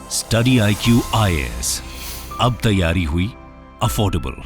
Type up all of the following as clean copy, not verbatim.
Study IQ IAS, अब तैयारी हुई अफोर्डेबल।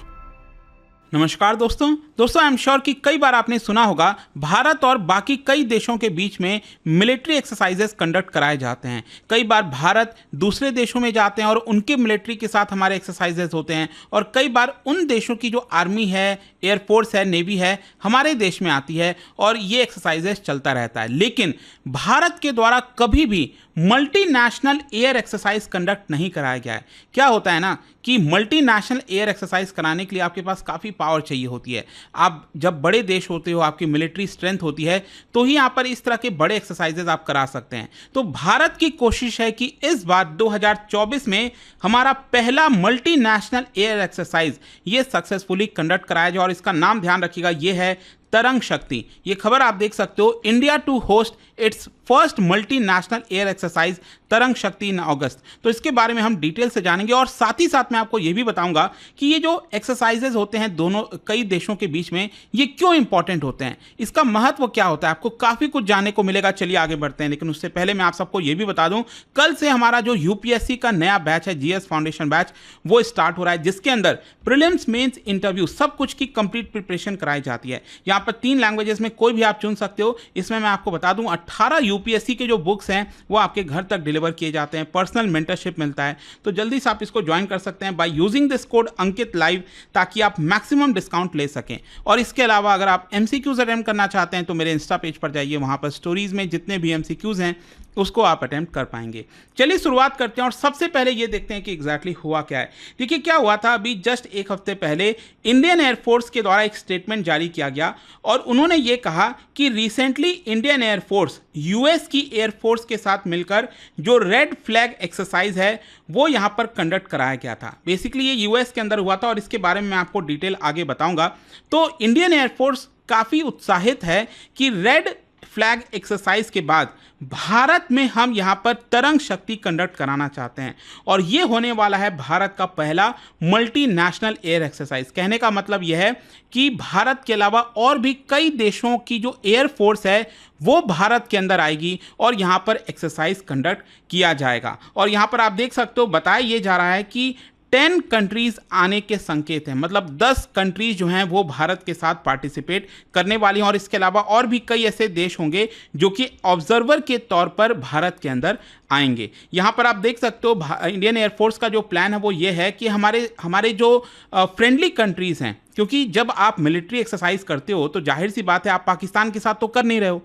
नमस्कार दोस्तों आई एम श्योर कि कई बार आपने सुना होगा भारत और बाकी कई देशों के बीच में मिलिट्री एक्सरसाइजेस कंडक्ट कराए जाते हैं। कई बार भारत दूसरे देशों में जाते हैं और उनके मिलिट्री के साथ हमारे एक्सरसाइजेस होते हैं, और कई बार उन देशों की जो आर्मी है, एयरफोर्स है, नेवी है, हमारे देश में आती है और ये एक्सरसाइजेस चलता रहता है। लेकिन भारत के द्वारा कभी भी मल्टीनेशनल एयर एक्सरसाइज कंडक्ट नहीं कराया गया है। क्या होता है ना कि मल्टीनेशनल एयर एक्सरसाइज कराने के लिए आपके पास काफ़ी पावर चाहिए होती है। आप जब बड़े देश होते हो, आपकी मिलिट्री स्ट्रेंथ होती है, तो ही यहाँ पर इस तरह के बड़े एक्सरसाइजेज आप करा सकते हैं। तो भारत की कोशिश है कि इस बार 2024 में हमारा पहला मल्टीनेशनल एयर एक्सरसाइज ये सक्सेसफुली कंडक्ट कराया जाए, और इसका नाम ध्यान रखिएगा, ये है तरंग शक्ति। ये खबर आप देख सकते हो, India to host its first multinational air exercise Tarang Shakti इन अगस्त। तो इसके बारे में हम डिटेल से जानेंगे, और साथ ही साथ मैं आपको ये भी बताऊंगा कि ये जो एक्सरसाइजेज होते हैं दोनों कई देशों के बीच में, ये क्यों इंपॉर्टेंट होते हैं, इसका महत्व क्या होता है। आपको काफ़ी कुछ जानने को मिलेगा। चलिए आगे बढ़ते हैं, लेकिन उससे पहले मैं आप सबको ये भी बता दूं, कल से हमारा जो यूपीएससी का नया बैच है, जीएस फाउंडेशन बैच, वो स्टार्ट हो रहा है, जिसके अंदर प्रीलिम्स, मेंस, इंटरव्यू सब कुछ की कंप्लीट प्रिपरेशन कराई जाती है। यहाँ पर 3 लैंग्वेजेस में कोई भी आप चुन सकते हो। इसमें मैं आपको बता दूं 18 यूपीएससी के जो बुक्स हैं वो आपके घर तक डिलीवर किए जाते हैं, पर्सनल मेंटरशिप मिलता है। तो जल्दी से आप इसको ज्वाइन कर सकते हैं by using this code Ankit live, ताकि आप मैक्सिमम डिस्काउंट ले सकें। और इसके अलावा अगर आप एमसीक्यूज अटेम्प्ट करना चाहते हैं तो मेरे इंस्टा पेज पर जाइए, वहां पर स्टोरीज में जितने भी एमसीक्यूज हैं उसको आप अटेम्प्ट कर पाएंगे। चलिए शुरुआत करते हैं, और सबसे पहले ये देखते हैं कि एग्जैक्टली हुआ क्या है। देखिए क्या हुआ था, अभी जस्ट एक हफ्ते पहले इंडियन एयरफोर्स के द्वारा एक स्टेटमेंट जारी किया गया, और उन्होंने ये कहा कि रिसेंटली इंडियन एयरफोर्स यूएस की एयरफोर्स के साथ मिलकर जो रेड फ्लैग एक्सरसाइज है वो यहाँ पर कंडक्ट कराया गया था। बेसिकली ये यूएस के अंदर हुआ था, और इसके बारे में मैं आपको डिटेल आगे बताऊंगा। तो इंडियन एयरफोर्स काफ़ी उत्साहित है कि रेड फ्लैग एक्सरसाइज के बाद भारत में हम यहां पर तरंग शक्ति कंडक्ट कराना चाहते हैं, और यह होने वाला है भारत का पहला मल्टीनेशनल एयर एक्सरसाइज। कहने का मतलब यह है कि भारत के अलावा और भी कई देशों की जो एयर फोर्स है वो भारत के अंदर आएगी और यहां पर एक्सरसाइज कंडक्ट किया जाएगा। और यहां पर आप देख सकते हो, बताया यह जा रहा है कि 10 कंट्रीज आने के संकेत हैं, मतलब 10 कंट्रीज जो हैं वो भारत के साथ पार्टिसिपेट करने वाली हैं, और इसके अलावा और भी कई ऐसे देश होंगे जो कि ऑब्जर्वर के तौर पर भारत के अंदर आएंगे। यहाँ पर आप देख सकते हो इंडियन एयरफोर्स का जो प्लान है वो ये है कि हमारे जो फ्रेंडली कंट्रीज हैं, क्योंकि जब आप मिलिट्री एक्सरसाइज करते हो तो जाहिर सी बात है आप पाकिस्तान के साथ तो कर नहीं रहे हो,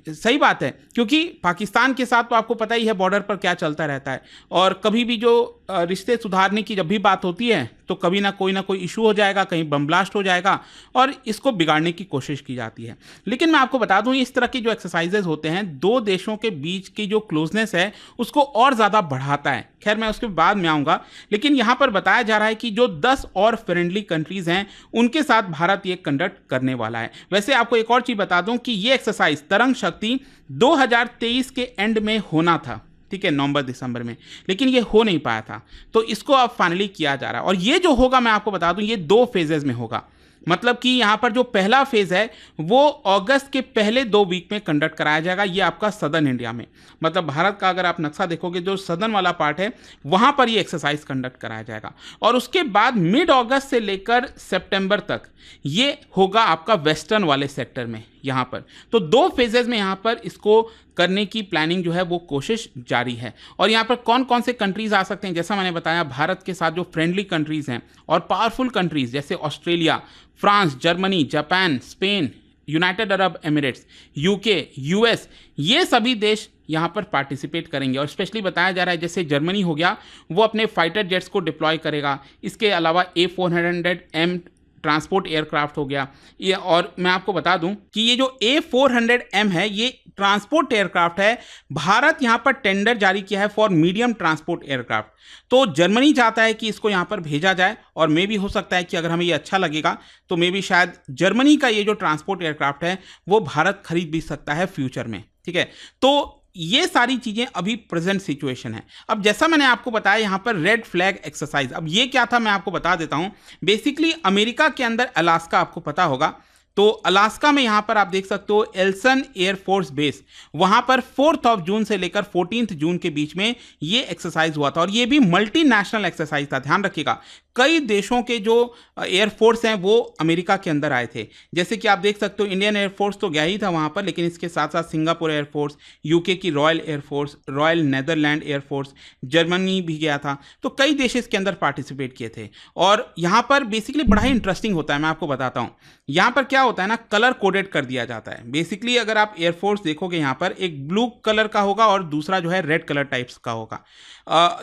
सही बात है, क्योंकि पाकिस्तान के साथ तो आपको पता ही है बॉर्डर पर क्या चलता रहता है, और कभी भी जो रिश्ते सुधारने की जब भी बात होती है तो कभी ना कोई इशू हो जाएगा, कहीं बम ब्लास्ट हो जाएगा, और इसको बिगाड़ने की कोशिश की जाती है। लेकिन मैं आपको बता दूं, इस तरह की जो एक्सरसाइजेज होते हैं दो देशों के बीच की जो क्लोजनेस है उसको और ज़्यादा बढ़ाता है। खैर मैं उसके बाद में आऊँगा, लेकिन यहाँ पर बताया जा रहा है कि जो 10 और फ्रेंडली कंट्रीज़ हैं उनके साथ भारत ये कंडक्ट करने वाला है। वैसे आपको एक और चीज़ बता दूं कि ये एक्सरसाइज तरंग शक्ति 2023 के एंड में होना था, ठीक है, नवंबर दिसंबर में, लेकिन ये हो नहीं पाया था, तो इसको अब फाइनली किया जा रहा है। और ये जो होगा मैं आपको बता दूं ये 2 फेजेज में होगा। मतलब कि यहाँ पर जो पहला फेज है वो अगस्त के पहले 2 वीक में कंडक्ट कराया जाएगा, ये आपका सदर्न इंडिया में, मतलब भारत का अगर आप नक्शा देखोगे जो सदर्न वाला पार्ट है वहाँ पर ये एक्सरसाइज कंडक्ट कराया जाएगा। और उसके बाद मिड अगस्त से लेकर सितंबर तक ये होगा आपका वेस्टर्न वाले सेक्टर में यहाँ पर। तो 2 फेजेज में यहाँ पर इसको करने की प्लानिंग जो है वो कोशिश जारी है। और यहाँ पर कौन कौन से कंट्रीज आ सकते हैं, जैसा मैंने बताया भारत के साथ जो फ्रेंडली कंट्रीज हैं और पावरफुल कंट्रीज जैसे Australia, France, Germany, Japan, Spain, United Arab Emirates, UK, US, ये सभी देश यहाँ पर पार्टिसिपेट करेंगे। और स्पेशली बताया जा रहा है जैसे जर्मनी हो गया वो अपने फाइटर जेट्स को डिप्लॉय करेगा, इसके अलावा A400M ट्रांसपोर्ट एयरक्राफ्ट हो गया ये। और मैं आपको बता दूं कि ये जो A400M है ये ट्रांसपोर्ट एयरक्राफ्ट है, भारत यहाँ पर टेंडर जारी किया है फॉर मीडियम ट्रांसपोर्ट एयरक्राफ्ट। तो जर्मनी चाहता है कि इसको यहाँ पर भेजा जाए, और मे भी हो सकता है कि अगर हमें ये अच्छा लगेगा तो मे भी शायद जर्मनी का ये जो ट्रांसपोर्ट एयरक्राफ्ट है वो भारत खरीद भी सकता है फ्यूचर में, ठीक है। तो ये सारी चीजें अभी प्रेजेंट सिचुएशन है। अब जैसा मैंने आपको बताया यहाँ पर रेड फ्लैग एक्सरसाइज, अब ये क्या था मैं आपको बता देता हूँ। बेसिकली अमेरिका के अंदर अलास्का आपको पता होगा, तो अलास्का में यहाँ पर आप देख सकते हो एल्सन एयरफोर्स बेस, वहाँ पर 4 जून से लेकर 14 जून के बीच में ये एक्सरसाइज हुआ था और ये भी मल्टीनेशनल एक्सरसाइज था। ध्यान रखिएगा, कई देशों के जो एयरफोर्स हैं वो अमेरिका के अंदर आए थे। जैसे कि आप देख सकते हो इंडियन एयरफोर्स तो गया ही था वहाँ पर, लेकिन इसके साथ साथ सिंगापुर एयरफोर्स, यूके की royal air force, royal Netherland air force, Germany भी गया था। तो कई देश इसके अंदर पार्टिसिपेट किए थे और यहाँ पर बेसिकली बड़ा ही इंटरेस्टिंग होता है। मैं आपको बताता हूँ यहाँ पर क्या होता है ना, कलर कोडेड कर दिया जाता है। बेसिकली अगर आप एयरफोर्स देखोगे यहाँ पर एक ब्लू कलर का होगा और दूसरा जो है रेड कलर टाइप्स का होगा।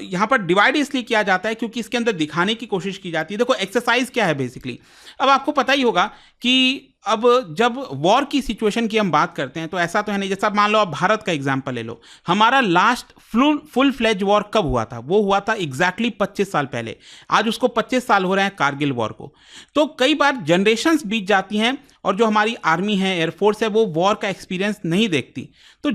यहाँ पर डिवाइड इसलिए किया जाता है क्योंकि इसके अंदर दिखाने की कोशिश की जाती है। देखो एक्सरसाइज क्या है बेसिकली, अब आपको पता ही होगा कि अब जब वॉर की सिचुएशन की हम बात करते हैं तो ऐसा तो है नहीं, जैसा मान लो आप भारत का एग्जांपल ले लो, हमारा लास्ट फुल फ्लेज वॉर कब हुआ था? वो हुआ था एग्जैक्टली 25 साल पहले। आज उसको 25 साल हो रहे हैं कारगिल वॉर को। तो कई बार जनरेशन्स बीत जाती हैं और जो हमारी आर्मी है, एयरफोर्स है, वो वॉर का एक्सपीरियंस नहीं देखती। तो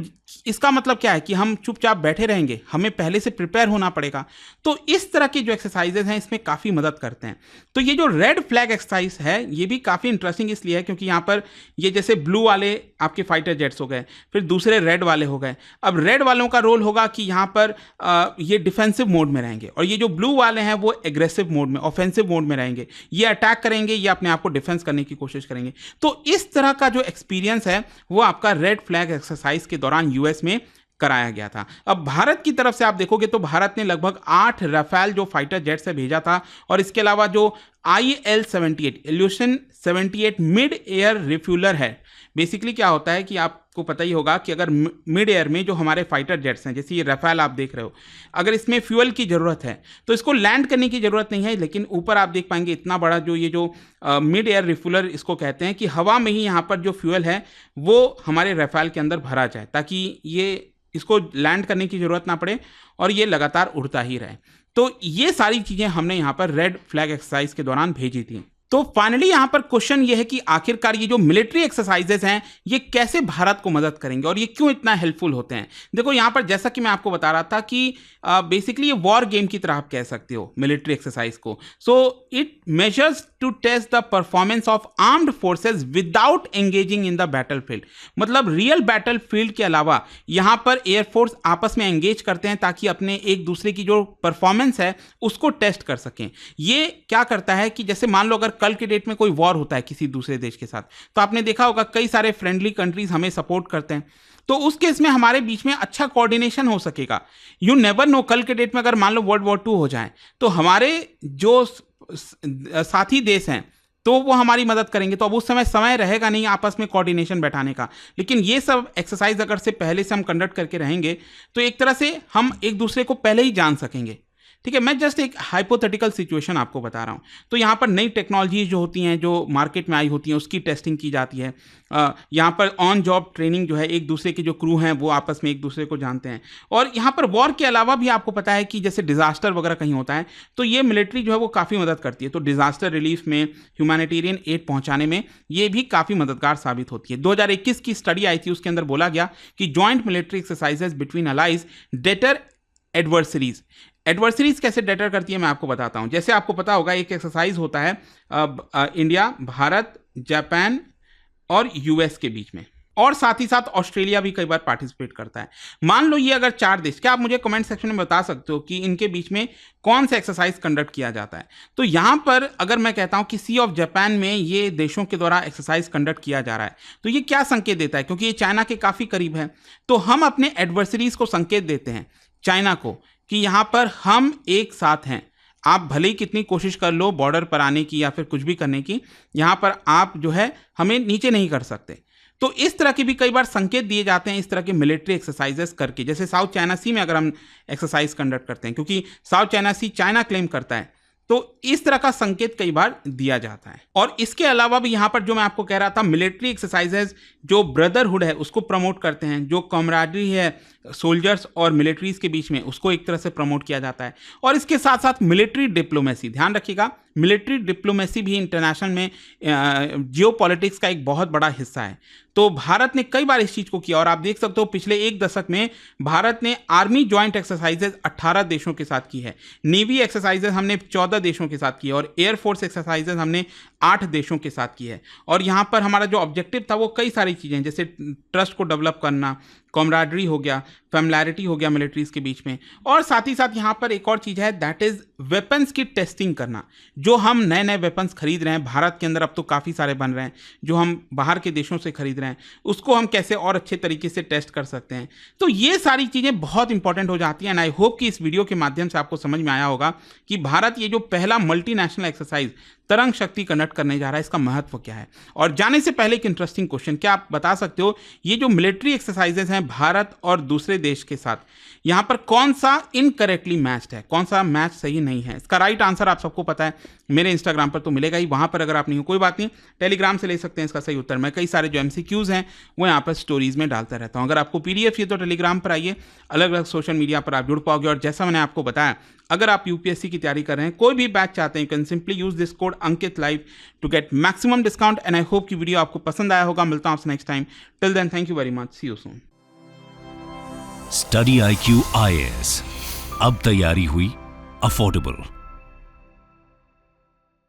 इसका मतलब क्या है कि हम चुपचाप बैठे रहेंगे, हमें पहले से प्रिपेयर होना पड़ेगा। तो इस तरह की जो एक्सरसाइजेज हैं इसमें काफ़ी मदद करते हैं। तो ये जो रेड फ्लैग एक्सरसाइज है ये भी काफ़ी इंटरेस्टिंग इसलिए है क्योंकि यहाँ पर ये जैसे ब्लू वाले आपके फाइटर जेट्स हो गए, फिर दूसरे रेड वाले हो गए। अब रेड वालों का रोल होगा कि यहाँ पर ये डिफेंसिव मोड में रहेंगे और ये जो ब्लू वाले हैं वो एग्रेसिव मोड में, ऑफेंसिव मोड में रहेंगे। ये अटैक करेंगे, ये अपने आप को डिफेंस करने की कोशिश करेंगे। तो इस तरह का जो एक्सपीरियंस है वो आपका रेड फ्लैग एक्सरसाइज के दौरान यूएस में कराया गया था। अब भारत की तरफ से आप देखोगे तो भारत ने लगभग 8 राफेल जो फाइटर जेट से भेजा था और इसके अलावा जो IL-78 evolution 78 mid air refueller है। बेसिकली क्या होता है कि आपको पता ही होगा कि अगर मिड एयर में जो हमारे फाइटर जेट्स हैं, जैसे ये राफेल आप देख रहे हो, अगर इसमें फ्यूल की ज़रूरत है तो इसको लैंड करने की ज़रूरत नहीं है, लेकिन ऊपर आप देख पाएंगे इतना बड़ा जो ये जो मिड एयर रिफ्यूलर इसको कहते हैं कि हवा में ही यहाँ पर जो फ्यूल है वो हमारे राफेल के अंदर भरा जाए ताकि ये इसको लैंड करने की ज़रूरत ना पड़े और ये लगातार उड़ता ही रहे। तो ये सारी चीज़ें हमने यहाँ पर रेड फ्लैग एक्सरसाइज के दौरान भेजी थी। तो फाइनली यहाँ पर क्वेश्चन ये है कि आखिरकार ये जो मिलिट्री एक्सरसाइजेज हैं ये कैसे भारत को मदद करेंगे और ये क्यों इतना हेल्पफुल होते हैं। देखो यहाँ पर जैसा कि मैं आपको बता रहा था कि बेसिकली ये वॉर गेम की तरह आप कह सकते हो मिलिट्री एक्सरसाइज को। So it measures to test the performance of armed forces without engaging in the battlefield. मतलब रियल बैटल फील्ड के अलावा यहाँ पर एयरफोर्स आपस में एंगेज करते हैं ताकि अपने एक दूसरे की जो परफॉर्मेंस है उसको टेस्ट कर सकें। ये क्या करता है कि जैसे मान लो अगर कल के डेट में कोई वॉर होता है किसी दूसरे देश के साथ, तो आपने देखा होगा कई सारे फ्रेंडली कंट्रीज हमें सपोर्ट करते हैं, तो उस केस में हमारे बीच में अच्छा कोऑर्डिनेशन हो सकेगा। यू नेवर नो, कल के डेट में अगर मान लो वर्ल्ड वॉर 2 हो जाए तो हमारे जो साथी देश हैं तो वो हमारी मदद करेंगे। तो अब उस समय रहेगा नहीं आपस में कोऑर्डिनेशन बैठाने का। लेकिन ये सब एक्सरसाइज अगर से पहले से हम कंडक्ट करके रहेंगे तो एक तरह से हम एक दूसरे को पहले ही जान सकेंगे। ठीक है, मैं जस्ट एक हाइपोथेटिकल सिचुएशन आपको बता रहा हूँ। तो यहाँ पर नई टेक्नोलॉजीज जो होती हैं, जो मार्केट में आई होती हैं, उसकी टेस्टिंग की जाती है। यहाँ पर ऑन जॉब ट्रेनिंग जो है, एक दूसरे के जो क्रू हैं वो आपस में एक दूसरे को जानते हैं। और यहाँ पर वॉर के अलावा भी आपको पता है कि जैसे डिजास्टर वगैरह कहीं होता है तो ये मिलिट्री जो है वो काफ़ी मदद करती है। तो डिजास्टर रिलीफ में, ह्यूमैनिटेरियन एड पहुँचाने में ये भी काफ़ी मददगार साबित होती है। 2021 की स्टडी आई थी, उसके अंदर बोला गया कि joint military exercises between allies deter adversaries. Adversaries कैसे डेटर करती है मैं आपको बताता हूं। जैसे आपको पता होगा एक एक्सरसाइज होता है इंडिया, भारत, जापान और यूएस के बीच में, और साथ ही साथ ऑस्ट्रेलिया भी कई बार पार्टिसिपेट करता है। मान लो ये अगर 4 देश, क्या आप मुझे कमेंट सेक्शन में बता सकते हो कि इनके बीच में कौन सा एक्सरसाइज कंडक्ट किया जाता है। तो यहाँ पर अगर मैं कहता हूँ कि सी ऑफ जापान में ये देशों के द्वारा एक्सरसाइज कंडक्ट किया जा रहा है, तो ये क्या संकेत देता है? क्योंकि ये चाइना के काफ़ी करीब है, तो हम अपने एडवर्सरीज को संकेत देते हैं, चाइना को, कि यहाँ पर हम एक साथ हैं। आप भले ही कितनी कोशिश कर लो बॉर्डर पर आने की या फिर कुछ भी करने की, यहाँ पर आप जो है हमें नीचे नहीं कर सकते। तो इस तरह के भी कई बार संकेत दिए जाते हैं इस तरह के मिलिट्री एक्सरसाइजेस करके। जैसे साउथ चाइना सी में अगर हम एक्सरसाइज कंडक्ट करते हैं, क्योंकि साउथ चाइना सी चाइना क्लेम करता है, तो इस तरह का संकेत कई बार दिया जाता है। और इसके अलावा भी यहाँ पर जो मैं आपको कह रहा था, मिलिट्री एक्सरसाइजेज जो ब्रदरहुड है उसको प्रमोट करते हैं, जो कमराडरी है सोल्जर्स और मिलिट्रीज के बीच में उसको एक तरह से प्रमोट किया जाता है। और इसके साथ साथ मिलिट्री डिप्लोमेसी, ध्यान रखिएगा, मिलिट्री डिप्लोमेसी भी इंटरनेशनल में जियोपॉलिटिक्स का एक बहुत बड़ा हिस्सा है। तो भारत ने कई बार इस चीज़ को किया और आप देख सकते हो पिछले 1 दशक में भारत ने आर्मी ज्वाइंट एक्सरसाइजेज 18 देशों के साथ की है, नेवी एक्सरसाइजेज हमने 14 देशों के साथ की है और एयरफोर्स एक्सरसाइजेज हमने 8 देशों के साथ की है। और यहाँ पर हमारा जो ऑब्जेक्टिव था वो कई सारी चीज़ें, जैसे ट्रस्ट को डेवलप करना, कॉमराडरी हो गया, फेमिलैरिटी हो गया मिलिट्रीज के बीच में, और साथ ही साथ यहाँ पर एक और चीज़ है, दैट इज़ वेपन्स की टेस्टिंग करना। जो हम नए नए वेपन्स खरीद रहे हैं भारत के अंदर, अब तो काफ़ी सारे बन रहे हैं, जो हम बाहर के देशों से खरीद रहे हैं, उसको हम कैसे और अच्छे तरीके से टेस्ट कर सकते हैं। तो ये सारी चीज़ें बहुत इंपॉर्टेंट हो जाती हैं। एंड आई होप कि इस वीडियो के माध्यम से आपको समझ में आया होगा कि भारत ये जो पहला मल्टीनेशनल एक्सरसाइज तरंग शक्ति कंडक्ट करने जा रहा है, इसका महत्व क्या है। और जाने से पहले एक इंटरेस्टिंग क्वेश्चन, क्या आप बता सकते हो ये जो मिलिट्री एक्सरसाइजेज हैं भारत और दूसरे देश के साथ, यहाँ पर कौन सा इनकरेक्टली मैच्ड है, कौन सा मैच सही नहीं है? इसका राइट आंसर आप सबको पता है, मेरे इंस्टाग्राम पर तो मिलेगा ही, वहाँ पर अगर आप नहीं हो कोई बात नहीं, टेलीग्राम से ले सकते हैं इसका सही उत्तर। मैं कई सारे जो MCQs हैं वो यहाँ पर स्टोरीज में डालता रहता हूँ। अगर आपको PDF चाहिए तो टेलीग्राम पर आइए, अलग अलग सोशल मीडिया पर आप जुड़ पाओगे। और जैसा मैंने आपको बताया, अगर आप UPSC की तैयारी कर रहे हैं, कोई भी बैच चाहते हैं, you can simply use this code Ankit live to get maximum discount. And I hope कि वीडियो आपको पसंद आया होगा। मिलता हूँ आपसे next time. Till then, thank you very much, see you soon. Study IQ IAS, अब तैयारी हुई अफोर्डेबल।